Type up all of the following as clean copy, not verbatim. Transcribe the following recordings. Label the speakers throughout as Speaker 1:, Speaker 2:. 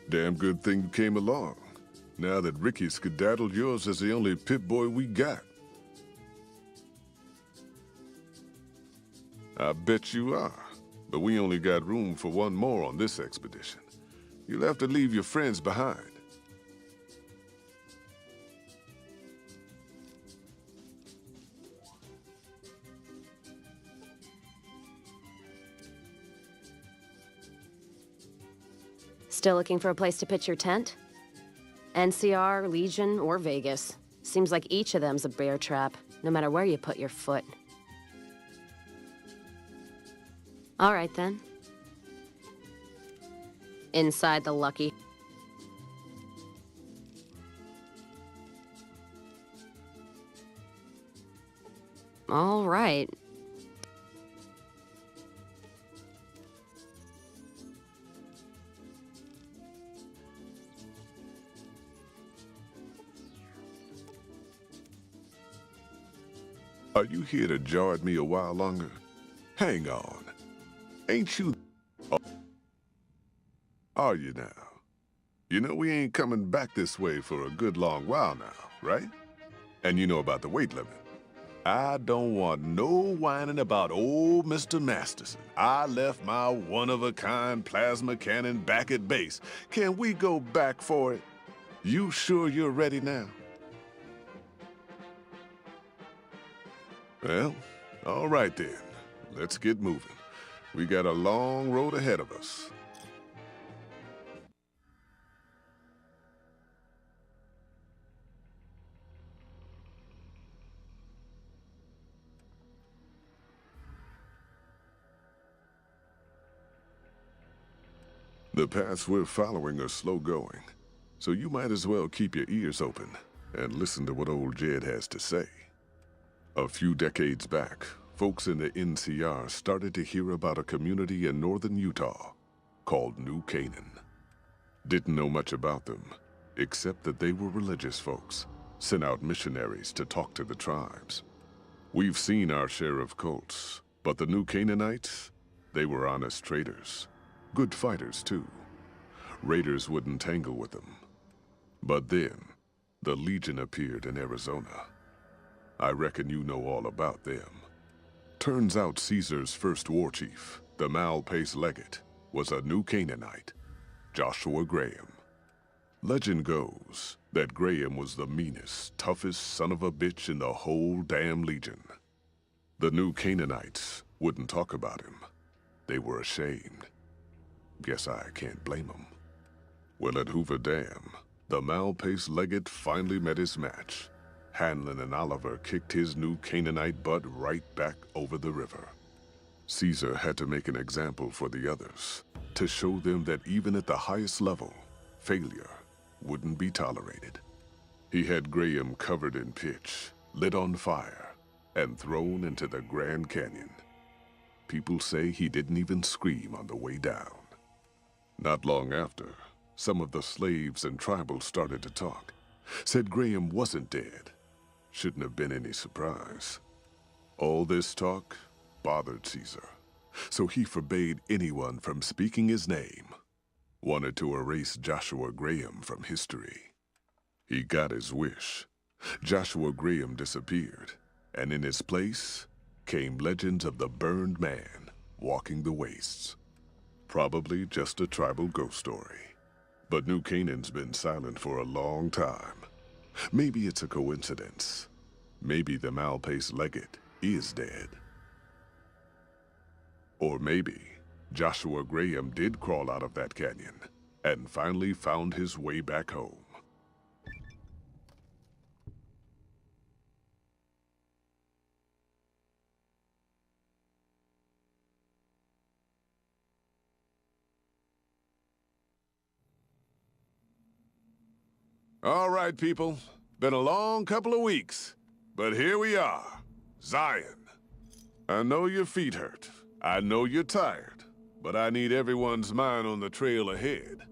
Speaker 1: Damn good thing you came along. Now that Ricky skedaddled, yours is the only Pip-Boy we got. I bet you are. But we only got room for one more on this expedition. You'll have to leave your friends behind.
Speaker 2: Still looking for a place to pitch your tent? NCR, Legion, or Vegas. Seems like each of them's a bear trap, no matter where you put your foot. All right, then. Inside the Lucky. All right.
Speaker 1: Are you here to jar at me a while longer? Hang on. Ain't you... Oh. Are you now? You know we ain't coming back this way for a good long while now, right? And you know about the weight limit. I don't want no whining about old Mr. Masterson. I left my one-of-a-kind plasma cannon back at base. Can we go back for it? You sure you're ready now? Well, all right then. Let's get moving. We got a long road ahead of us. The paths we're following are slow going, so you might as well keep your ears open and listen to what old Jed has to say. A few decades back, folks in the NCR started to hear about a community in northern Utah called New Canaan. Didn't know much about them, except that they were religious folks, sent out missionaries to talk to the tribes. We've seen our share of cults, but the New Canaanites, they were honest traders. Good fighters, too. Raiders wouldn't tangle with them. But then, the Legion appeared in Arizona. I reckon you know all about them. Turns out Caesar's first war chief, the Malpais Legate, was a New Canaanite, Joshua Graham. Legend goes that Graham was the meanest, toughest son of a bitch in the whole damn Legion. The New Canaanites wouldn't talk about him. They were ashamed. Guess I can't blame them. Well, at Hoover Dam, the Malpais Legate finally met his match. Hanlon and Oliver kicked his New Canaanite butt right back over the river. Caesar had to make an example for the others, to show them that even at the highest level, failure wouldn't be tolerated. He had Graham covered in pitch, lit on fire, and thrown into the Grand Canyon. People say he didn't even scream on the way down. Not long after, some of the slaves and tribals started to talk. Said Graham wasn't dead. Shouldn't have been any surprise. All this talk bothered Caesar, so he forbade anyone from speaking his name. Wanted to erase Joshua Graham from history. He got his wish. Joshua Graham disappeared, and in his place came legends of the burned man walking the wastes. Probably just a tribal ghost story. But New Canaan's been silent for a long time. Maybe it's a coincidence. Maybe the Malpais Legate is dead. Or maybe Joshua Graham did crawl out of that canyon and finally found his way back home. All right, people. Been a long couple of weeks, but here we are, Zion. I know your feet hurt. I know you're tired, but I need everyone's mind on the trail ahead.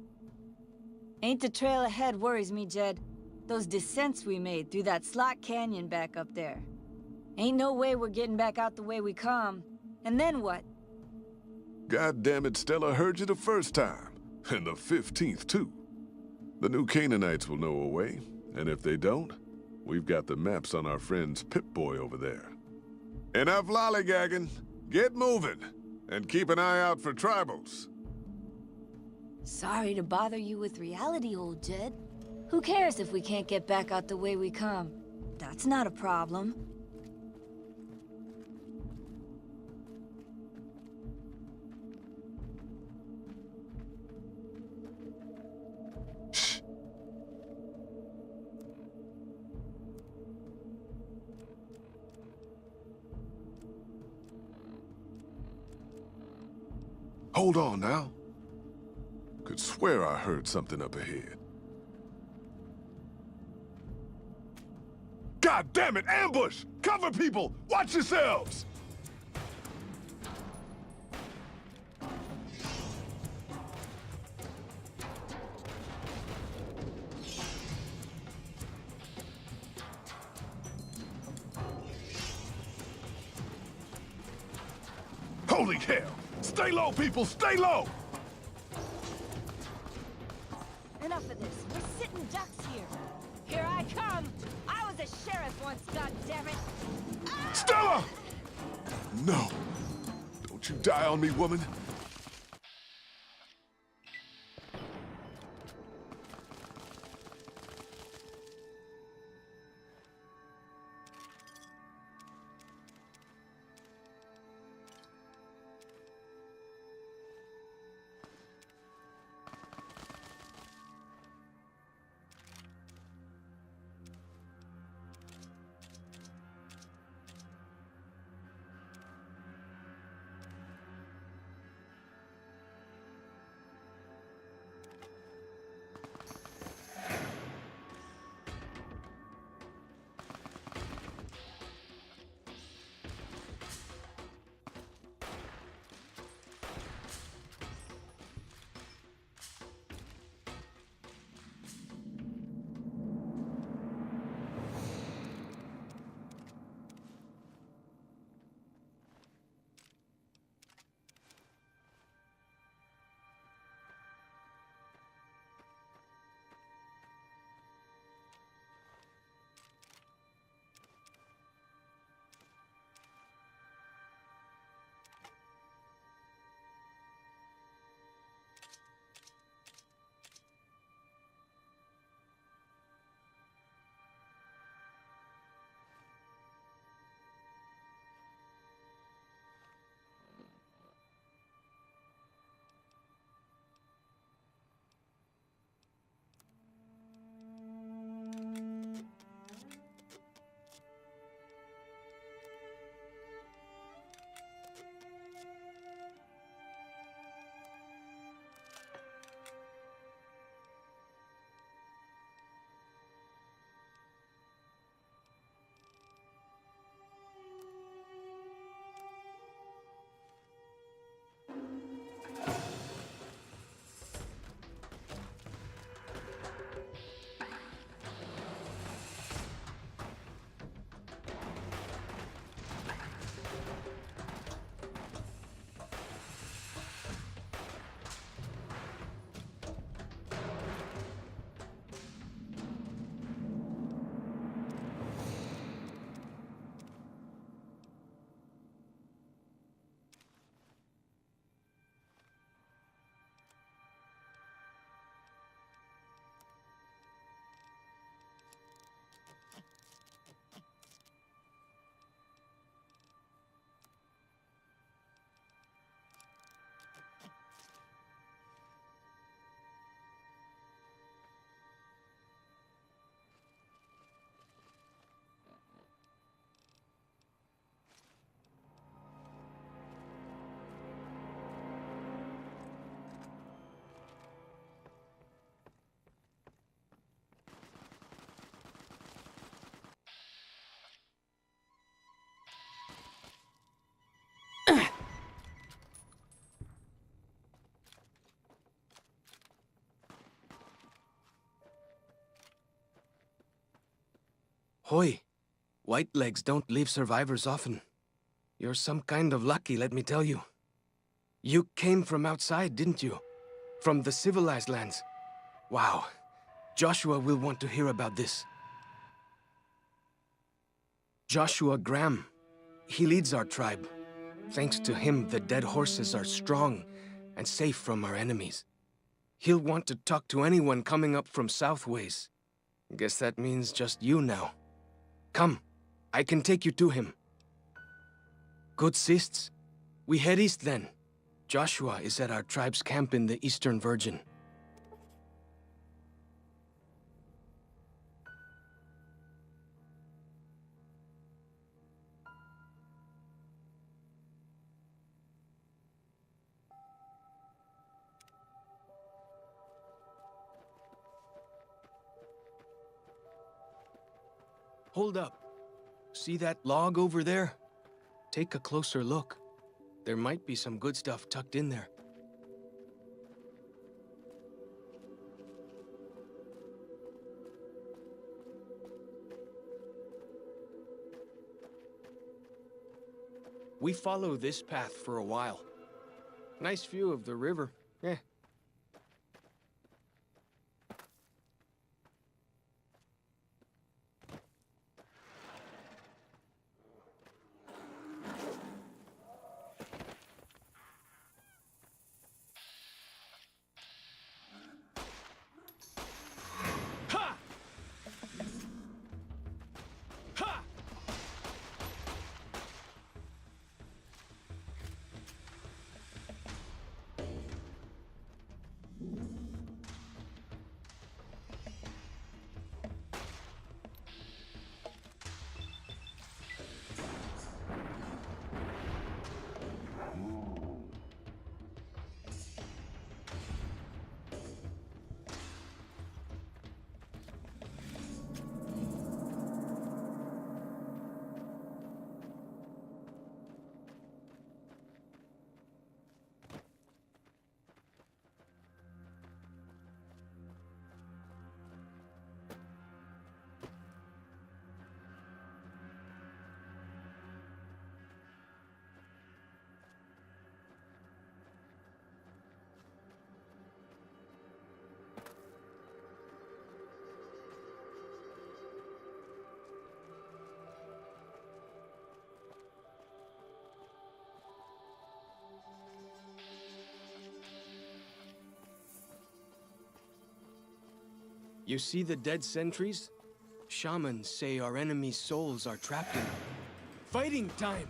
Speaker 3: Ain't the trail ahead worries me, Jed. Those descents we made through that slot canyon back up there. Ain't no way we're getting back out the way we come. And then what?
Speaker 1: God damn it, Stella heard you the first time. And the 15th, too. The new Canaanites will know a way, and if they don't, we've got the maps on our friend's Pip-Boy over there. Enough lollygagging. Get moving, and keep an eye out for tribals.
Speaker 3: Sorry to bother you with reality, old Jed. Who cares if we can't get back out the way we come? That's not a problem.
Speaker 1: Hold on now. Could swear I heard something up ahead. God damn it! Ambush! Cover people! Watch yourselves! Holy hell! Stay low, people! Stay low!
Speaker 3: Enough of this. We're sitting ducks here. Here I come. I was a sheriff once, goddammit.
Speaker 1: Stella! No. Don't you die on me, woman.
Speaker 4: Hoy, Whitelegs don't leave survivors often. You're some kind of lucky, let me tell you. You came from outside, didn't you? From the civilized lands. Wow, Joshua will want to hear about this. Joshua Graham. He leads our tribe. Thanks to him, the dead horses are strong and safe from our enemies. He'll want to talk to anyone coming up from Southways. Guess that means just you now. Come, I can take you to him. Good sists. We head east then. Joshua is at our tribe's camp in the Eastern Virgin. Hold up. See that log over there? Take a closer look. There might be some good stuff tucked in there. We follow this path for a while. Nice view of the river. Eh. You see the dead sentries? Shamans say our enemies' souls are trapped in them. Fighting time!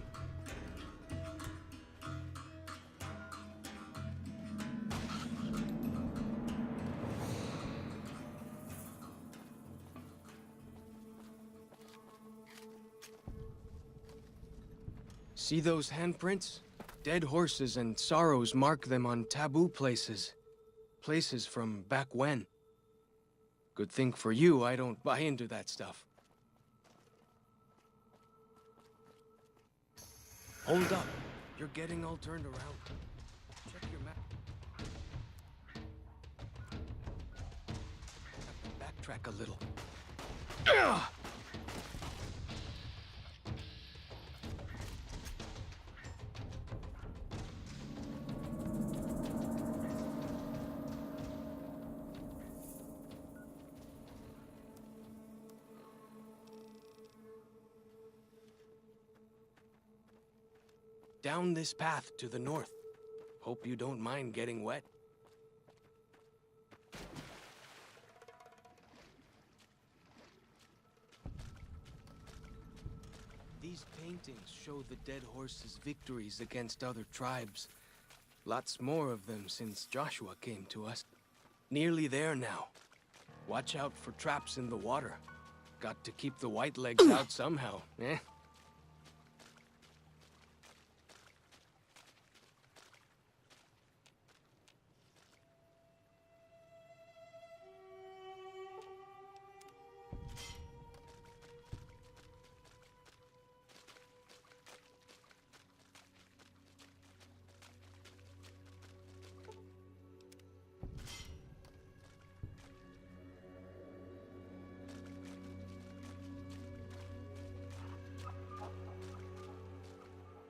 Speaker 4: See those handprints? Dead horses and sorrows mark them on taboo places. Places from back when. Good thing for you, I don't buy into that stuff. Hold up. You're getting all turned around. Check your map. Have to backtrack a little. Ugh! Down this path to the north. Hope you don't mind getting wet. These paintings show the dead horses' victories against other tribes. Lots more of them since Joshua came to us. Nearly there now. Watch out for traps in the water. Got to keep the white legs out somehow, eh?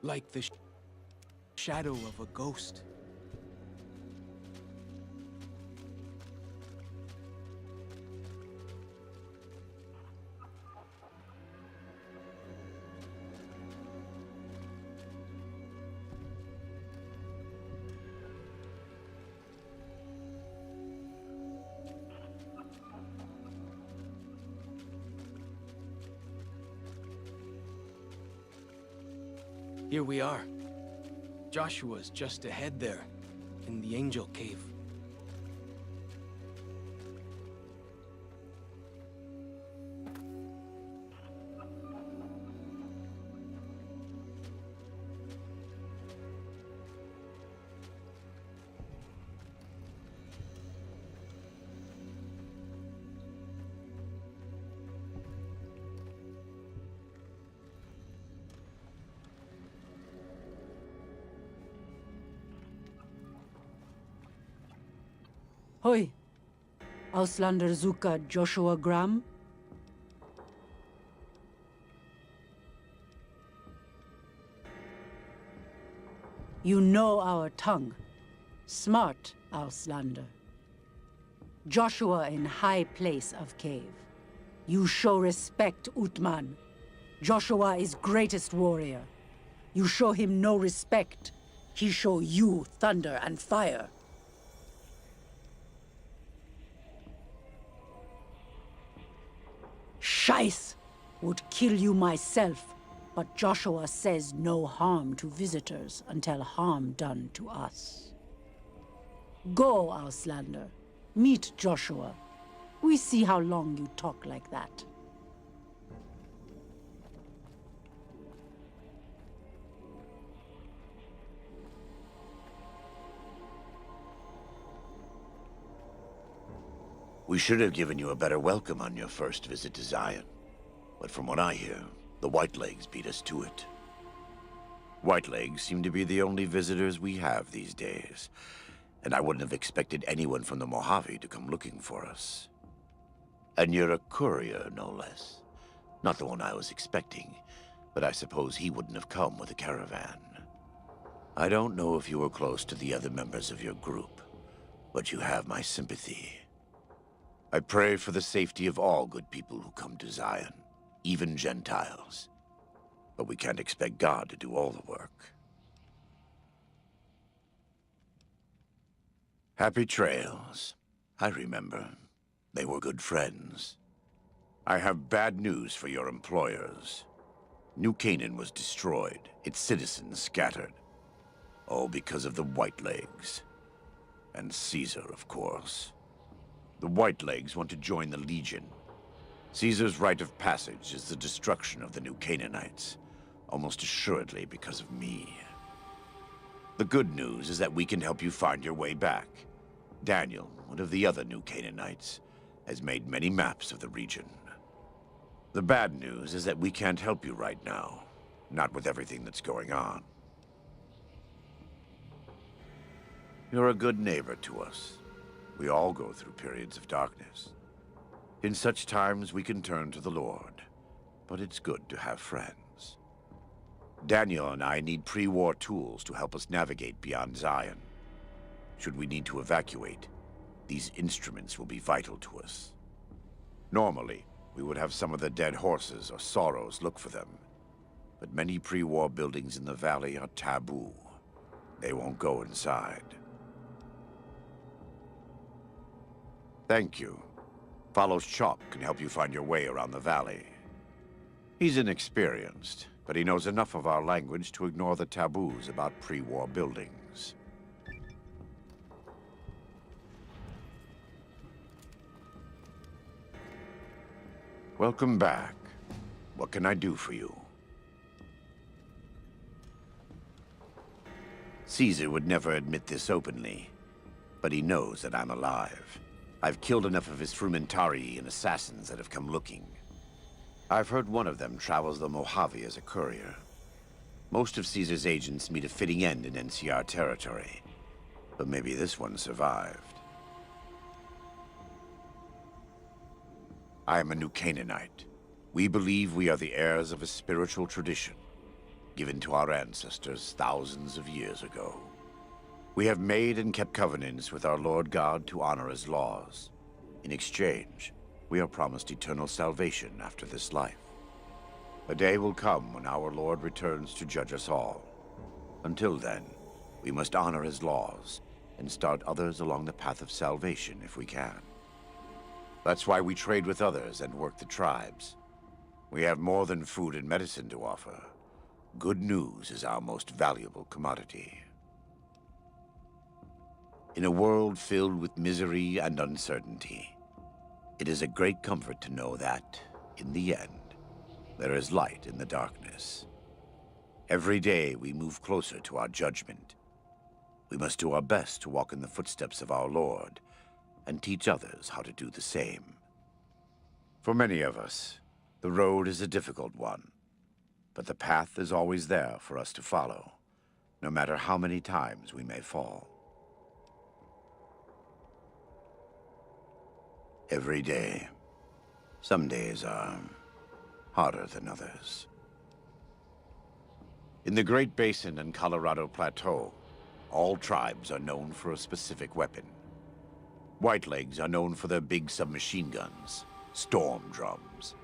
Speaker 4: Like the shadow of a ghost. Here we are. Joshua's just ahead there, in the Angel Cave.
Speaker 5: Hoi, Auslander Zuka Joshua Graham? You know our tongue. Smart, Auslander. Joshua in high place of cave. You show respect, Utman. Joshua is greatest warrior. You show him no respect. He show you thunder and fire. Scheiß! Would kill you myself, but Joshua says no harm to visitors until harm done to us. Go, Auslander. Meet Joshua. We see how long you talk like that.
Speaker 6: We should have given you a better welcome on your first visit to Zion. But from what I hear, the Whitelegs beat us to it. Whitelegs seem to be the only visitors we have these days, and I wouldn't have expected anyone from the Mojave to come looking for us. And you're a courier, no less. Not the one I was expecting, but I suppose he wouldn't have come with a caravan. I don't know if you were close to the other members of your group, but you have my sympathy. I pray for the safety of all good people who come to Zion, even Gentiles. But we can't expect God to do all the work. Happy trails. I remember. They were good friends. I have bad news for your employers. New Canaan was destroyed, its citizens scattered. All because of the Whitelegs. And Caesar, of course. The Whitelegs want to join the Legion. Caesar's rite of passage is the destruction of the New Canaanites, almost assuredly because of me. The good news is that we can help you find your way back. Daniel, one of the other New Canaanites, has made many maps of the region. The bad news is that we can't help you right now, not with everything that's going on. You're a good neighbor to us. We all go through periods of darkness. In such times, we can turn to the Lord, but it's good to have friends. Daniel and I need pre-war tools to help us navigate beyond Zion. Should we need to evacuate, these instruments will be vital to us. Normally, we would have some of the dead horses or sorrows look for them, but many pre-war buildings in the valley are taboo. They won't go inside. Thank you. Follows Chop can help you find your way around the valley. He's inexperienced, but he knows enough of our language to ignore the taboos about pre-war buildings. Welcome back. What can I do for you? Caesar would never admit this openly, but he knows that I'm alive. I've killed enough of his Frumentari and assassins that have come looking. I've heard one of them travels the Mojave as a courier. Most of Caesar's agents meet a fitting end in NCR territory, but maybe this one survived. I am a New Canaanite. We believe we are the heirs of a spiritual tradition, given to our ancestors thousands of years ago. We have made and kept covenants with our Lord God to honor his laws. In exchange, we are promised eternal salvation after this life. A day will come when our Lord returns to judge us all. Until then, we must honor his laws and start others along the path of salvation if we can. That's why we trade with others and work the tribes. We have more than food and medicine to offer. Good news is our most valuable commodity. In a world filled with misery and uncertainty, it is a great comfort to know that, in the end, there is light in the darkness. Every day we move closer to our judgment. We must do our best to walk in the footsteps of our Lord and teach others how to do the same. For many of us, the road is a difficult one, but the path is always there for us to follow, no matter how many times we may fall. Every day. Some days are harder than others. In the Great Basin and Colorado Plateau, all tribes are known for a specific weapon. Whitelegs are known for their big submachine guns, storm drums.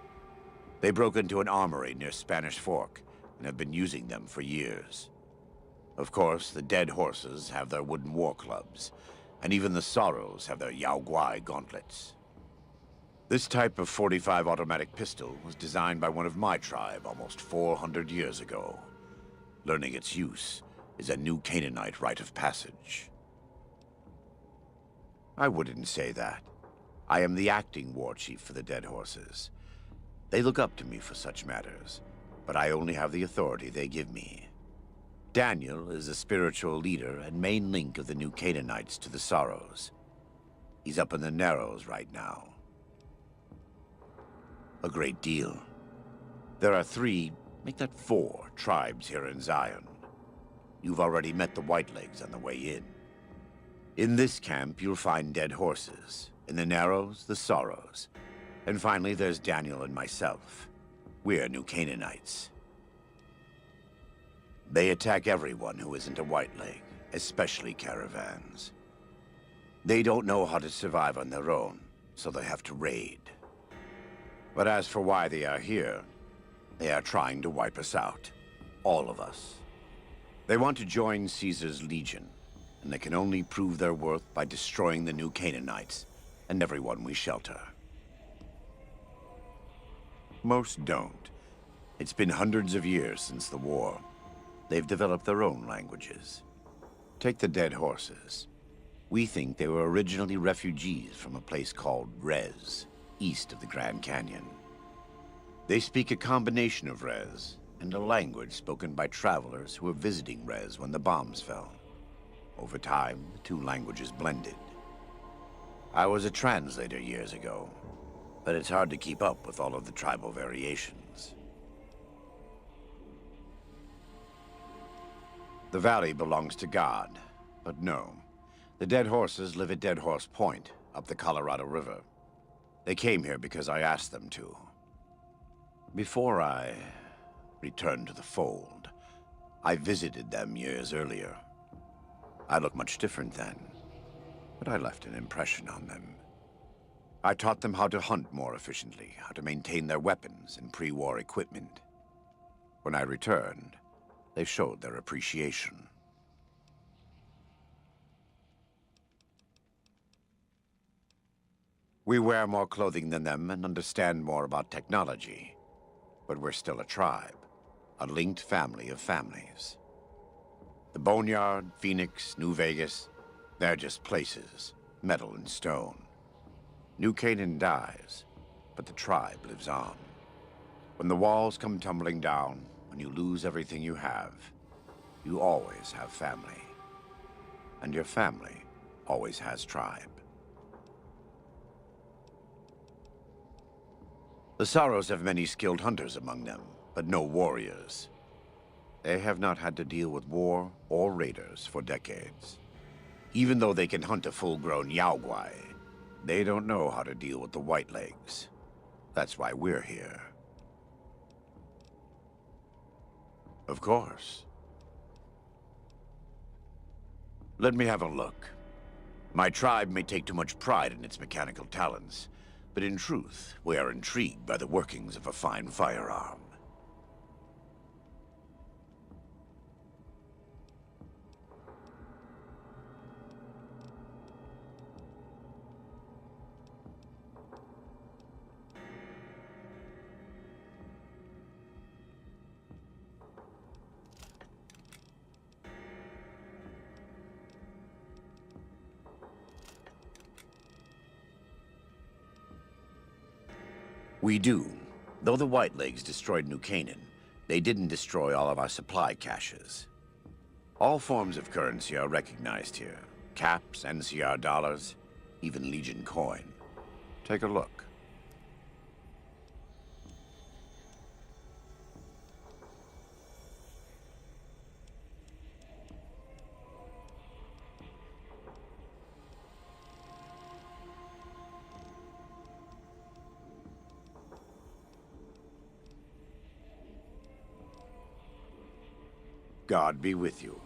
Speaker 6: They broke into an armory near Spanish Fork and have been using them for years. Of course, the Dead Horses have their wooden war clubs, and even the Sorrows have their Yao Guai gauntlets. This type of .45 automatic pistol was designed by one of my tribe almost 400 years ago. Learning its use is a new Canaanite rite of passage. I wouldn't say that. I am the acting war chief for the Dead Horses. They look up to me for such matters, but I only have the authority they give me. Daniel is the spiritual leader and main link of the new Canaanites to the Sorrows. He's up in the Narrows right now. A great deal. There are 3, make that 4, tribes here in Zion. You've already met the Whitelegs on the way in. In this camp, you'll find Dead Horses. In the Narrows, the Sorrows. And finally, there's Daniel and myself. We're New Canaanites. They attack everyone who isn't a Whiteleg, especially caravans. They don't know how to survive on their own, so they have to raid. But as for why they are here, they are trying to wipe us out. All of us. They want to join Caesar's legion, and they can only prove their worth by destroying the new Canaanites and everyone we shelter. Most don't. It's been hundreds of years since the war. They've developed their own languages. Take the Dead Horses. We think they were originally refugees from a place called Rez, east of the Grand Canyon. They speak a combination of Rez and a language spoken by travelers who were visiting Rez when the bombs fell. Over time, the 2 languages blended. I was a translator years ago, but it's hard to keep up with all of the tribal variations. The valley belongs to God, but no. The Dead Horses live at Dead Horse Point, up the Colorado River. They came here because I asked them to. Before I returned to the fold, I visited them years earlier. I looked much different then, but I left an impression on them. I taught them how to hunt more efficiently, how to maintain their weapons and pre-war equipment. When I returned, they showed their appreciation. We wear more clothing than them and understand more about technology, but we're still a tribe, a linked family of families. The Boneyard, Phoenix, New Vegas, they're just places, metal and stone. New Canaan dies, but the tribe lives on. When the walls come tumbling down, when you lose everything you always have family. And your family always has tribe. The Sorrows have many skilled hunters among them, but no warriors. They have not had to deal with war or raiders for decades. Even though they can hunt a full-grown Yao Guai, they don't know how to deal with the Whitelegs. That's why we're here. Of course. Let me have a look. My tribe may take too much pride in its mechanical talents, but in truth, we are intrigued by the workings of a fine firearm. We do. Though the Whitelegs destroyed New Canaan, they didn't destroy all of our supply caches. All forms of currency are recognized here. Caps, NCR dollars, even Legion coin. Take a look. God be with you.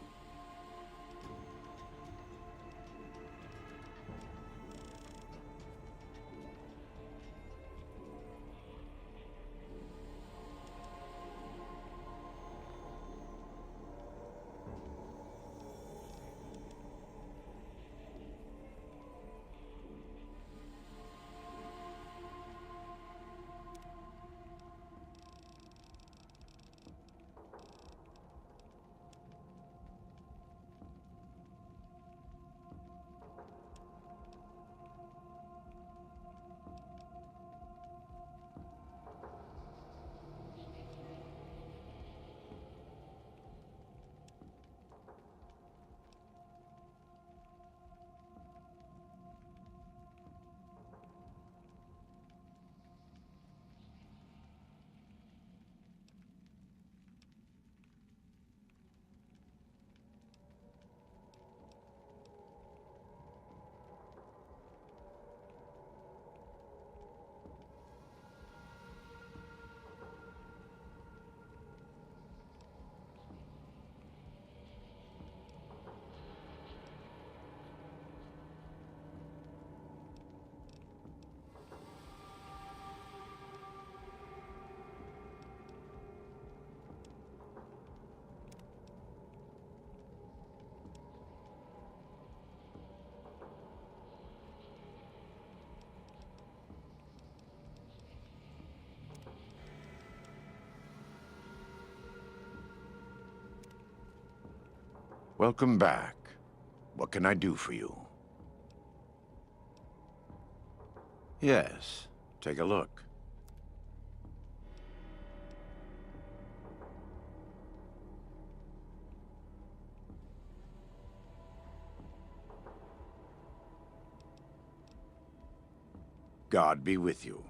Speaker 6: Welcome back. What can I do for you? Yes, take a look. God be with you.